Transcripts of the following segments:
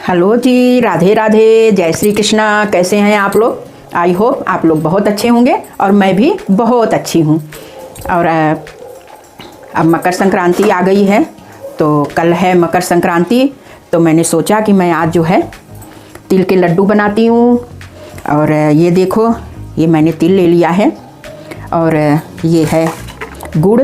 Hello जी, राधे राधे, जय श्री कृष्णा। कैसे हैं आप लोग? आई होप आप लोग बहुत अच्छे होंगे और मैं भी बहुत अच्छी हूँ। और अब मकर संक्रांति आ गई है, तो कल है मकर संक्रांति। तो मैंने सोचा कि मैं आज जो है तिल के लड्डू बनाती हूँ। और ये देखो, ये मैंने तिल ले लिया है और ये है गुड़,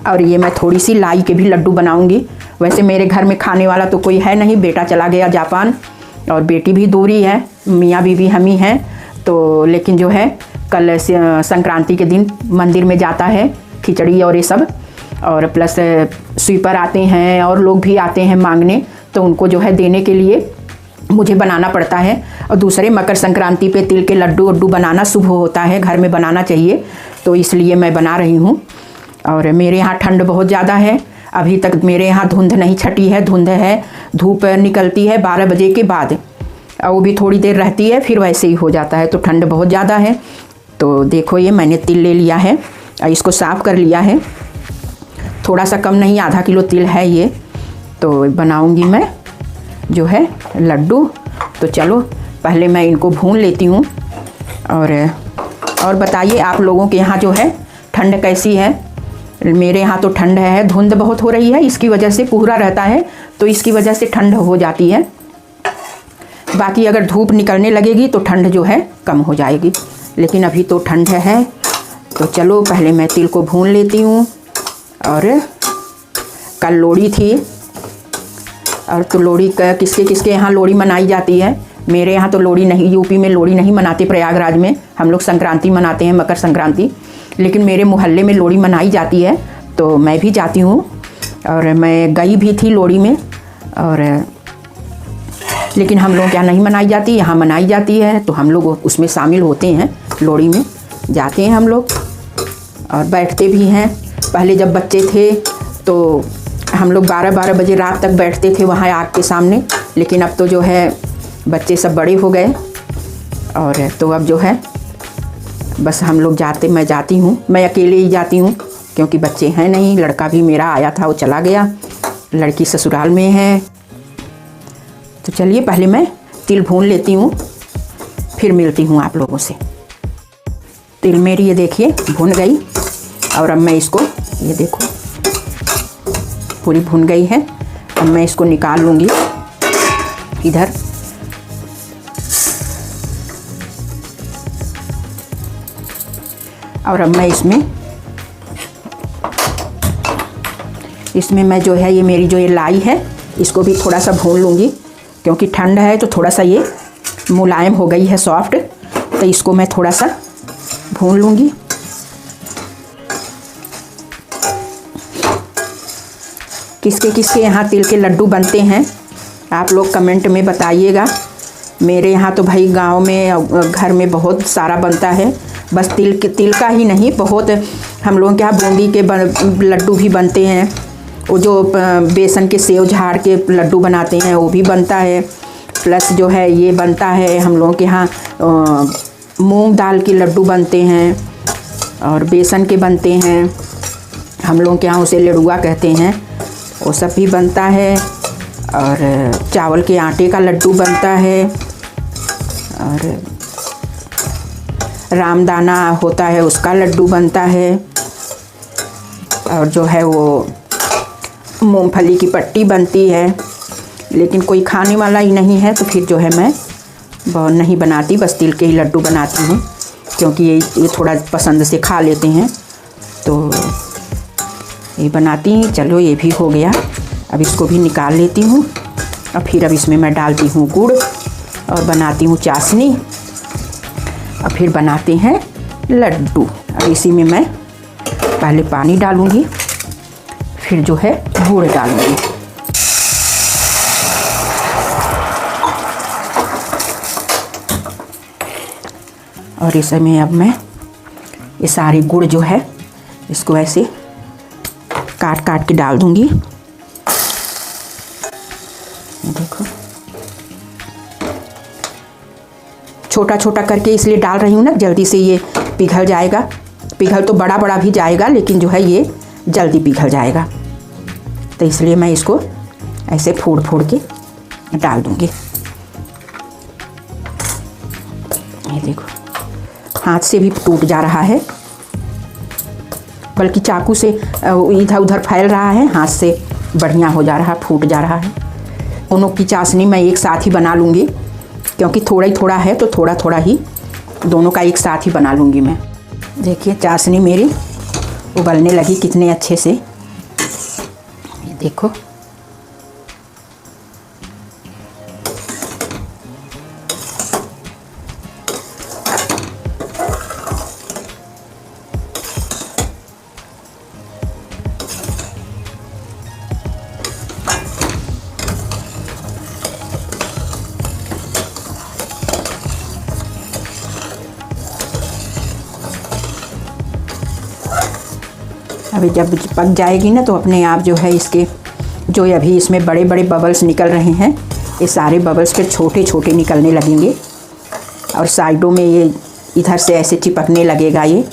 और ये मैं थोड़ी सी लाई के भी लड्डू बनाऊंगी। वैसे मेरे घर में खाने वाला तो कोई है नहीं, बेटा चला गया जापान और बेटी भी दूरी है, मियाँ बीवी हम ही हैं। तो लेकिन जो है कल संक्रांति के दिन मंदिर में जाता है खिचड़ी और ये सब, और प्लस स्वीपर आते हैं और लोग भी आते हैं मांगने, तो उनको जो है देने के लिए मुझे बनाना पड़ता है। और दूसरे मकर संक्रांति पे तिल के लड्डू वड्डू बनाना शुभ होता है, घर में बनाना चाहिए, तो इसलिए मैं बना रही हूँ। और मेरे यहाँ ठंड बहुत ज़्यादा है, अभी तक मेरे यहाँ धुंध नहीं छटी है। धुंध है, धूप निकलती है 12 बजे के बाद, और वो भी थोड़ी देर रहती है फिर वैसे ही हो जाता है, तो ठंड बहुत ज़्यादा है। तो देखो, ये मैंने तिल ले लिया है और इसको साफ़ कर लिया है। थोड़ा सा कम नहीं, आधा किलो तिल है ये। तो बनाऊंगी मैं जो है लड्डू। तो चलो पहले मैं इनको भून लेती हूँ। और बताइए आप लोगों के यहाँ जो है ठंड कैसी है? मेरे यहाँ तो ठंड है, धुंध बहुत हो रही है, इसकी वजह से कोहरा रहता है, तो इसकी वजह से ठंड हो जाती है। बाकी अगर धूप निकलने लगेगी तो ठंड जो है कम हो जाएगी, लेकिन अभी तो ठंड है। तो चलो पहले मैं तिल को भून लेती हूँ। और कल लोहड़ी थी, और तो लोहड़ी किसके किसके यहाँ लोहड़ी मनाई जाती है? मेरे यहाँ तो लोहड़ी नहीं, यूपी में लोहड़ी नहीं मनाते, प्रयागराज में हम लोग संक्रांति मनाते हैं, मकर संक्रांति। लेकिन मेरे मोहल्ले में लोहड़ी मनाई जाती है, तो मैं भी जाती हूँ और मैं गई भी थी लोहड़ी में। और लेकिन हम लोग क्या नहीं मनाई जाती, यहाँ मनाई जाती है, तो हम लोग उसमें शामिल होते हैं, लोहड़ी में जाते हैं हम लोग और बैठते भी हैं। पहले जब बच्चे थे तो हम लोग 12-12 बजे रात तक बैठते थे वहाँ आग के सामने, लेकिन अब तो जो है बच्चे सब बड़े हो गए, और तो अब जो है बस हम लोग जाते, मैं जाती हूँ, मैं अकेले ही जाती हूँ क्योंकि बच्चे हैं नहीं। लड़का भी मेरा आया था, वो चला गया, लड़की ससुराल में है। तो चलिए पहले मैं तिल भून लेती हूँ, फिर मिलती हूँ आप लोगों से। तिल मेरी ये देखिए भून गई, और अब मैं इसको, ये देखो पूरी भून गई है। अब मैं इसको निकाल लूँगी इधर। और अब मैं इसमें मैं जो है ये मेरी जो ये लाई है, इसको भी थोड़ा सा भून लूँगी, क्योंकि ठंड है तो थोड़ा सा ये मुलायम हो गई है, सॉफ्ट, तो इसको मैं थोड़ा सा भून लूँगी। किसके किसके यहाँ तिल के लड्डू बनते हैं आप लोग कमेंट में बताइएगा। मेरे यहाँ तो भाई गांव में घर में बहुत सारा बनता है, बस तिल का ही नहीं, बहुत हम लोगों के यहाँ बूंदी के लड्डू भी बनते हैं। वो जो बेसन के सेव झाड़ के लड्डू बनाते हैं वो भी बनता है। प्लस जो है ये बनता है हम लोगों के यहाँ मूंग दाल के लड्डू बनते हैं, और बेसन के बनते हैं, हम लोगों के यहाँ उसे लडुआ कहते हैं, वो सब भी बनता है। और चावल के आटे का लड्डू बनता है, और रामदाना होता है उसका लड्डू बनता है, और जो है वो मूंगफली की पट्टी बनती है। लेकिन कोई खाने वाला ही नहीं है तो फिर जो है मैं बहुत नहीं बनाती, बस तिल के ही लड्डू बनाती हूँ, क्योंकि ये थोड़ा पसंद से खा लेते हैं, तो ये बनाती हूँ। चलो ये भी हो गया, अब इसको भी निकाल लेती हूँ। और फिर अब इसमें मैं डालती हूँ गुड़ और बनाती हूँ चाशनी, और फिर बनाते हैं लड्डू। अब इसी में मैं पहले पानी डालूँगी, फिर जो है गुड़ डालूँगी। और इसमें अब मैं ये सारे गुड़ जो है इसको ऐसे काट काट के डाल दूँगी। देखो छोटा छोटा करके इसलिए डाल रही हूँ ना, जल्दी से ये पिघल जाएगा। पिघल तो बड़ा बड़ा भी जाएगा, लेकिन जो है ये जल्दी पिघल जाएगा, तो इसलिए मैं इसको ऐसे फोड़ फोड़ के डाल दूँगी। ये देखो हाथ से भी टूट जा रहा है, बल्कि चाकू से इधर उधर फैल रहा है, हाथ से बढ़िया हो जा रहा, फूट जा रहा है। दोनों की चाशनी मैं एक साथ ही बना लूँगी, क्योंकि थोड़ा ही थोड़ा है तो थोड़ा थोड़ा ही दोनों का एक साथ ही बना लूँगी मैं। देखिए चाशनी मेरी उबलने लगी कितने अच्छे से, ये देखो। अभी जब पक जाएगी ना तो अपने आप जो है इसके जो अभी इसमें बड़े बड़े बबल्स निकल रहे हैं, ये सारे बबल्स फिर छोटे छोटे निकलने लगेंगे और साइडों में ये इधर से ऐसे चिपकने लगेगा ये।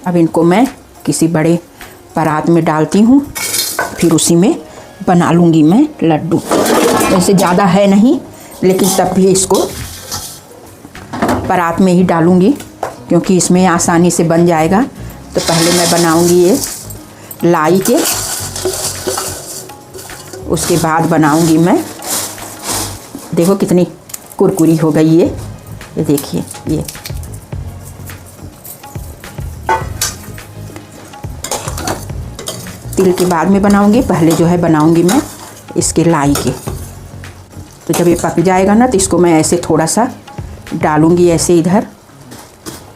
अब इनको मैं किसी बड़े परात में डालती हूँ, फिर उसी में बना लूँगी मैं लड्डू। वैसे ज़्यादा है नहीं, लेकिन तब भी इसको परात में ही डालूँगी, क्योंकि इसमें आसानी से बन जाएगा। तो पहले मैं बनाऊँगी ये लाई के, उसके बाद बनाऊँगी मैं, देखो कितनी कुरकुरी हो गई ये देखिए। ये तिल के बाद में बनाऊँगी, पहले जो है बनाऊँगी मैं इसके लाई के। तो जब ये पक जाएगा ना तो इसको मैं ऐसे थोड़ा सा डालूँगी ऐसे इधर,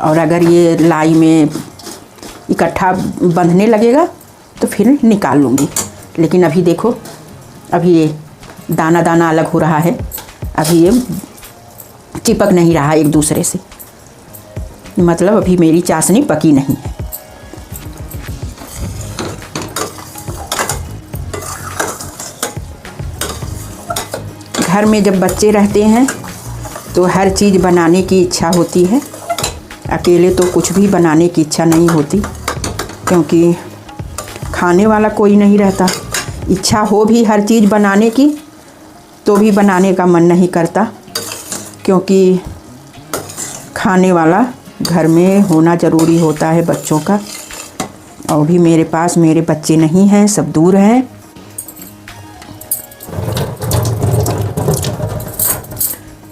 और अगर ये लाई में इकट्ठा बंधने लगेगा तो फिर निकाल लूँगी। लेकिन अभी देखो, अभी ये दाना दाना अलग हो रहा है, अभी ये चिपक नहीं रहा एक दूसरे से, मतलब अभी मेरी चाशनी पकी नहीं है। घर में जब बच्चे रहते हैं तो हर चीज़ बनाने की इच्छा होती है, अकेले तो कुछ भी बनाने की इच्छा नहीं होती, क्योंकि खाने वाला कोई नहीं रहता। इच्छा हो भी हर चीज़ बनाने की तो भी बनाने का मन नहीं करता, क्योंकि खाने वाला घर में होना ज़रूरी होता है बच्चों का। और भी मेरे पास मेरे बच्चे नहीं हैं, सब दूर हैं।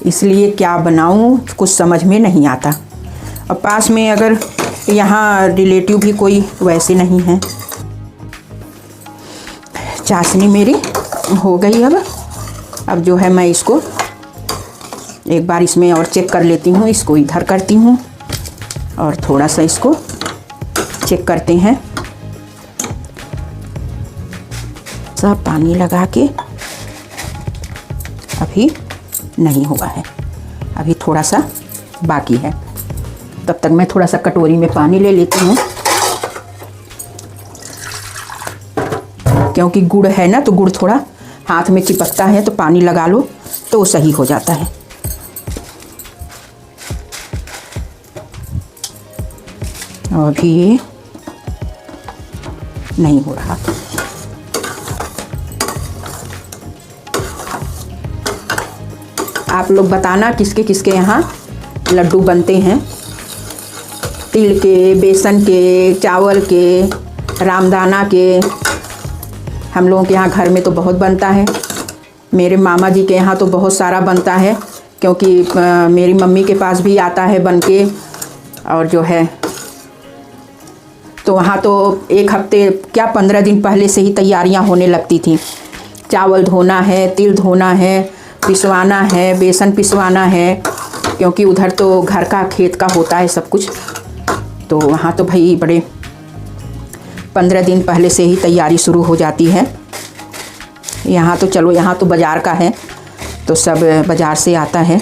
इसलिए क्या बनाऊं कुछ समझ में नहीं आता। और पास में अगर यहाँ रिलेटिव भी कोई वैसे नहीं है। चाशनी मेरी हो गई। अब जो है मैं इसको एक बार इसमें और चेक कर लेती हूँ। इसको इधर करती हूँ और थोड़ा सा इसको चेक करते हैं। सब पानी लगा के अभी नहीं हुआ है, अभी थोड़ा सा बाकी है। तब तक मैं थोड़ा सा कटोरी में पानी ले लेती हूँ, क्योंकि गुड़ है ना तो गुड़ थोड़ा हाथ में चिपकता है, तो पानी लगा लो तो वो सही हो जाता है। और अभी ये नहीं हो रहा। आप लोग बताना किसके किसके यहाँ लड्डू बनते हैं, तिल के, बेसन के, चावल के, रामदाना के। हम लोगों के यहाँ घर में तो बहुत बनता है। मेरे मामा जी के यहाँ तो बहुत सारा बनता है, क्योंकि मेरी मम्मी के पास भी आता है बन के। और जो है तो वहाँ तो एक हफ्ते क्या 15 दिन पहले से ही तैयारियाँ होने लगती थी। चावल धोना है, तिल धोना है, पिसवाना है, बेसन पिसवाना है, क्योंकि उधर तो घर का खेत का होता है सब कुछ। तो वहाँ तो भाई बड़े 15 दिन पहले से ही तैयारी शुरू हो जाती है। यहाँ तो चलो, यहाँ तो बाज़ार का है तो सब बाज़ार से आता है।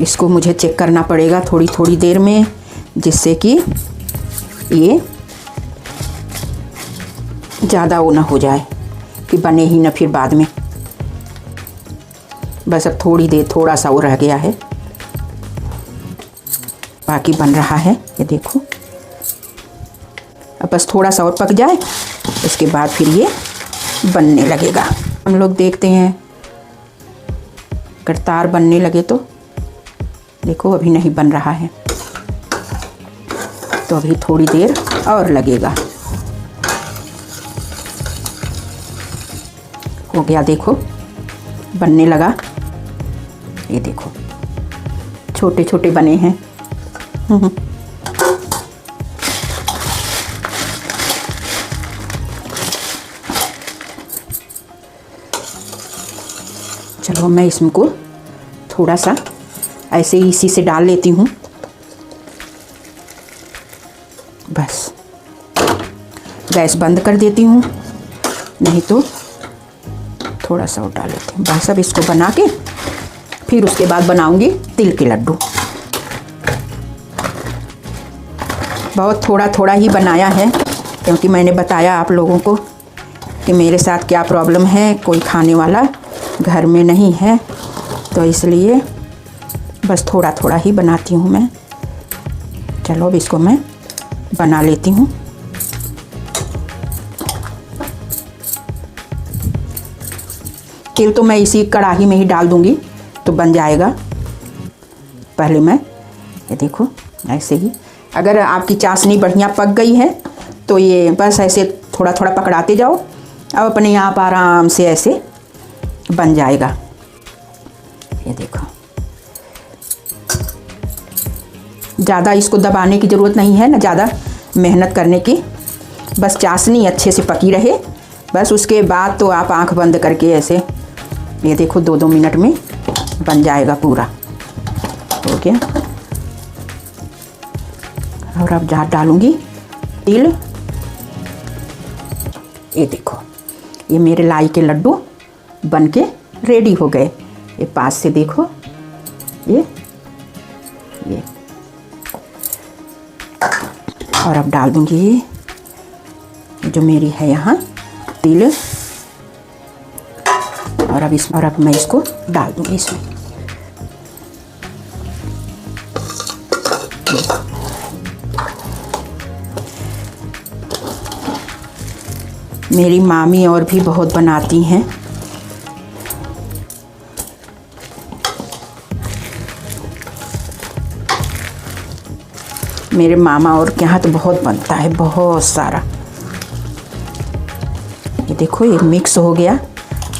इसको मुझे चेक करना पड़ेगा थोड़ी थोड़ी देर में, जिससे कि ये ज़्यादा वो ना हो जाए कि बने ही ना फिर बाद में। बस अब थोड़ी देर थोड़ा सा वो रह गया है, बाकी बन रहा है। ये देखो, अब बस थोड़ा सा और पक जाए, इसके बाद फिर ये बनने लगेगा। हम लोग देखते हैं, अगर तार बनने लगे तो देखो अभी नहीं बन रहा है, तो अभी थोड़ी देर और लगेगा। हो गया, देखो बनने लगा। ये देखो छोटे छोटे बने हैं। चलो मैं इसको थोड़ा सा ऐसे ही इसी से डाल लेती हूँ। बस गैस बंद कर देती हूँ, नहीं तो थोड़ा सा और डाल लेती हूँ। बस अब इसको बना के फिर उसके बाद बनाऊंगी तिल के लड्डू। बहुत थोड़ा थोड़ा ही बनाया है, क्योंकि मैंने बताया आप लोगों को कि मेरे साथ क्या प्रॉब्लम है, कोई खाने वाला घर में नहीं है, तो इसलिए बस थोड़ा थोड़ा ही बनाती हूँ मैं। चलो अब इसको मैं बना लेती हूँ। तिल तो मैं इसी कढ़ाई में ही डाल दूँगी तो बन जाएगा। पहले मैं ये देखो ऐसे ही, अगर आपकी चाशनी बढ़िया पक गई है तो ये बस ऐसे थोड़ा थोड़ा पकड़ाते जाओ, अब अपने आप आराम से ऐसे बन जाएगा। ये देखो, ज़्यादा इसको दबाने की ज़रूरत नहीं है, ना ज़्यादा मेहनत करने की, बस चाशनी अच्छे से पकी रहे बस। उसके बाद तो आप आंख बंद करके ऐसे, ये देखो 2-2 मिनट में बन जाएगा पूरा। हो गया। और अब जहाँ डालूँगी तिल। ये देखो, ये मेरे लाई के लड्डू बन के रेडी हो गए। ये पास से देखो, ये और अब डाल दूँगी जो मेरी है यहाँ तिल, और अब मैं इसको डाल दूँगी इसमें। मेरी मामी और भी बहुत बनाती हैं। मेरे मामा और के यहाँ तो बहुत बनता है, बहुत सारा। ये देखो ये मिक्स हो गया।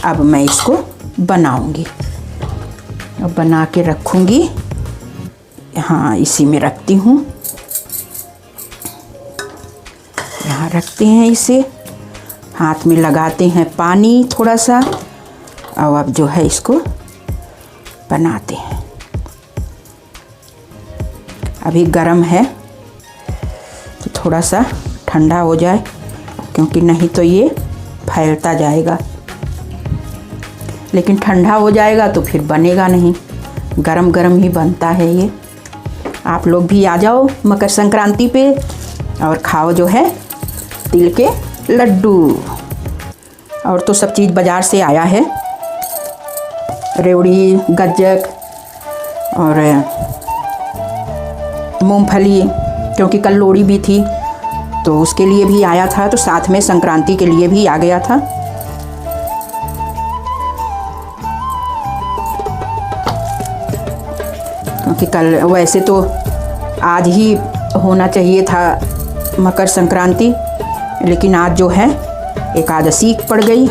अब मैं इसको बनाऊंगी, अब बना के रखूंगी। हाँ, इसी में रखती हूँ, यहाँ रखते हैं इसे, हाथ में लगाते हैं पानी थोड़ा सा, और अब जो है इसको बनाते हैं। अभी गरम है तो थोड़ा सा ठंडा हो जाए, क्योंकि नहीं तो ये फैलता जाएगा। लेकिन ठंडा हो जाएगा तो फिर बनेगा नहीं, गरम गरम ही बनता है ये। आप लोग भी आ जाओ मकर संक्रांति पे और खाओ जो है तिल के लड्डू। और तो सब चीज़ बाज़ार से आया है, रेवड़ी, गज्जक और मूंगफली, क्योंकि कल लोहड़ी भी थी तो उसके लिए भी आया था, तो साथ में संक्रांति के लिए भी आ गया था। क्योंकि कल वैसे तो आज ही होना चाहिए था मकर संक्रांति, लेकिन आज जो है एकादशी पड़ गई।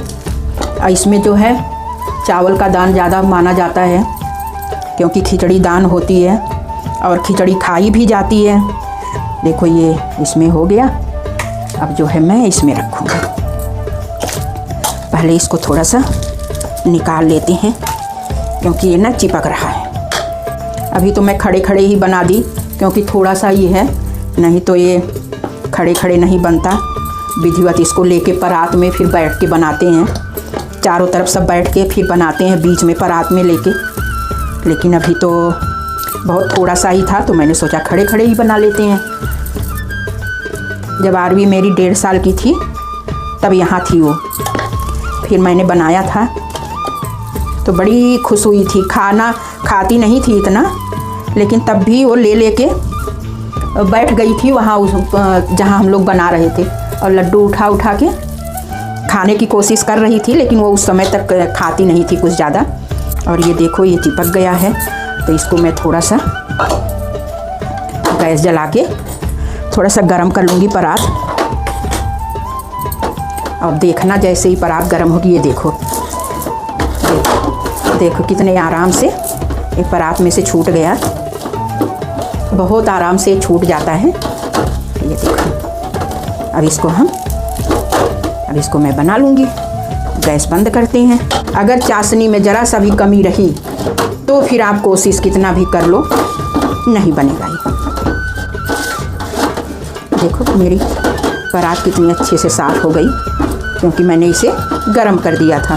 इसमें जो है चावल का दान ज़्यादा माना जाता है, क्योंकि खिचड़ी दान होती है और खिचड़ी खाई भी जाती है। देखो ये इसमें हो गया। अब जो है मैं इसमें रखूँगी। पहले इसको थोड़ा सा निकाल लेते हैं, क्योंकि ये ना चिपक रहा है। अभी तो मैं खड़े खड़े ही बना दी, क्योंकि थोड़ा सा ये है, नहीं तो ये खड़े खड़े नहीं बनता। विधिवत इसको लेके परात में फिर बैठ के बनाते हैं, चारों तरफ सब बैठ के फिर बनाते हैं, बीच में परात में लेके। लेकिन अभी तो बहुत थोड़ा सा ही था, तो मैंने सोचा खड़े खड़े ही बना लेते हैं। जब आरवी मेरी 1.5 साल की थी तब यहाँ थी वो, फिर मैंने बनाया था तो बड़ी खुश हुई थी। खाना खाती नहीं थी इतना, लेकिन तब भी वो ले लेके बैठ गई थी वहाँ जहाँ हम लोग बना रहे थे, और लड्डू उठा उठा के खाने की कोशिश कर रही थी, लेकिन वो उस समय तक खाती नहीं थी कुछ ज़्यादा। और ये देखो ये चिपक गया है, तो इसको मैं थोड़ा सा गैस जला के थोड़ा सा गरम कर लूँगी परात। अब देखना जैसे ही परात गरम होगी, ये देखो देखो कितने आराम से ये परात में से छूट गया, बहुत आराम से छूट जाता है। ये देखो अब इसको मैं बना लूँगी। गैस बंद करते हैं। अगर चाशनी में ज़रा सा भी कमी रही तो फिर आप कोशिश कितना भी कर लो, नहीं बनेगा ये। देखो मेरी परात कितनी अच्छे से साफ़ हो गई, क्योंकि मैंने इसे गरम कर दिया था।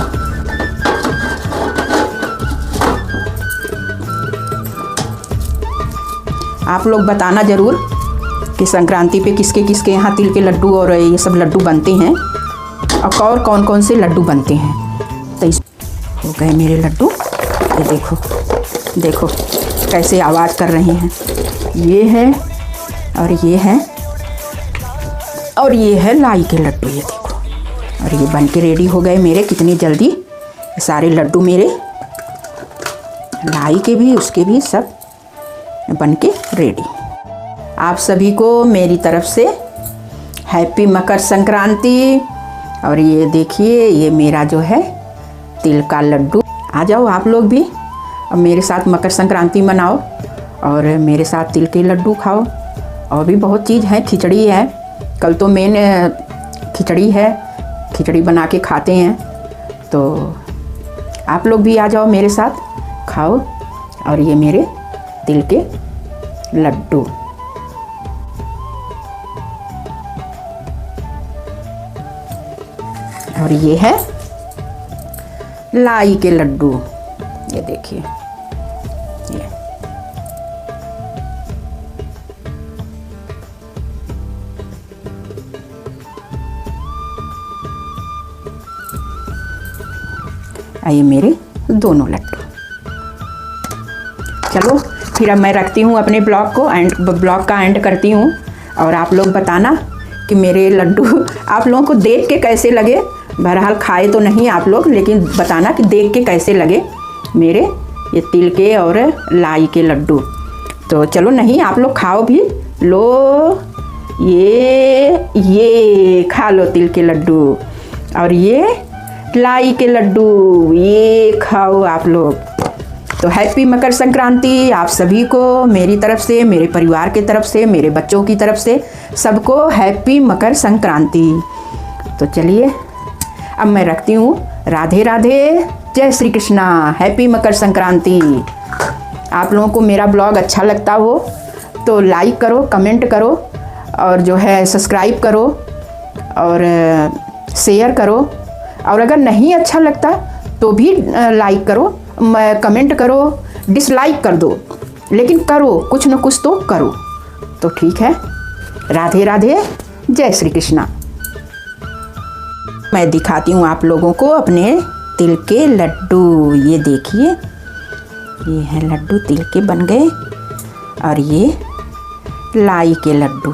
आप लोग बताना ज़रूर कि संक्रांति पे किसके किसके यहाँ तिल के लड्डू और ये सब लड्डू बनते हैं, और कौन कौन से लड्डू बनते हैं। तो इस हो गए मेरे लड्डू। ये देखो देखो कैसे आवाज़ कर रहे हैं। ये है और ये है और ये है लाई के लड्डू। ये देखो, और ये बन के रेडी हो गए मेरे कितनी जल्दी। सारे लड्डू मेरे लाई के भी उसके भी सब बन के रेडी। आप सभी को मेरी तरफ से हैप्पी मकर संक्रांति। और ये देखिए ये मेरा जो है तिल का लड्डू। आ जाओ आप लोग भी और मेरे साथ मकर संक्रांति मनाओ और मेरे साथ तिल के लड्डू खाओ। और भी बहुत चीज़ है, खिचड़ी है, कल तो मेन खिचड़ी है, खिचड़ी बना के खाते हैं। तो आप लोग भी आ जाओ मेरे साथ खाओ। और ये मेरे तिल के लड्डू। और ये है लाई के लड्डू। ये देखिए ये आइए मेरे दोनों लड्डू। चलो फिर अब मैं रखती हूँ अपने ब्लॉग का एंड करती हूँ। और आप लोग बताना कि मेरे लड्डू आप लोगों को देख के कैसे लगे। बहरहाल खाए तो नहीं आप लोग, लेकिन बताना कि देख के कैसे लगे मेरे ये तिल के और लाई के लड्डू। तो चलो नहीं आप लोग खाओ भी लो। ये खा लो तिल के लड्डू, और ये लाई के लड्डू ये खाओ आप लोग। तो हैप्पी मकर संक्रांति आप सभी को मेरी तरफ से, मेरे परिवार की तरफ से, मेरे बच्चों की तरफ से, सबको हैप्पी मकर संक्रांति। तो चलिए अब मैं रखती हूँ। राधे राधे, जय श्री कृष्णा, हैप्पी मकर संक्रांति। आप लोगों को मेरा ब्लॉग अच्छा लगता हो तो लाइक करो, कमेंट करो, और जो है सब्सक्राइब करो और शेयर करो। और अगर नहीं अच्छा लगता तो भी लाइक करो, कमेंट करो, डिसलाइक कर दो, लेकिन करो, कुछ न कुछ तो करो। तो ठीक है, राधे राधे, जय श्री कृष्णा। मैं दिखाती हूँ आप लोगों को अपने तिल के लड्डू। ये देखिए ये है लड्डू तिल के बन गए, और ये लाई के लड्डू।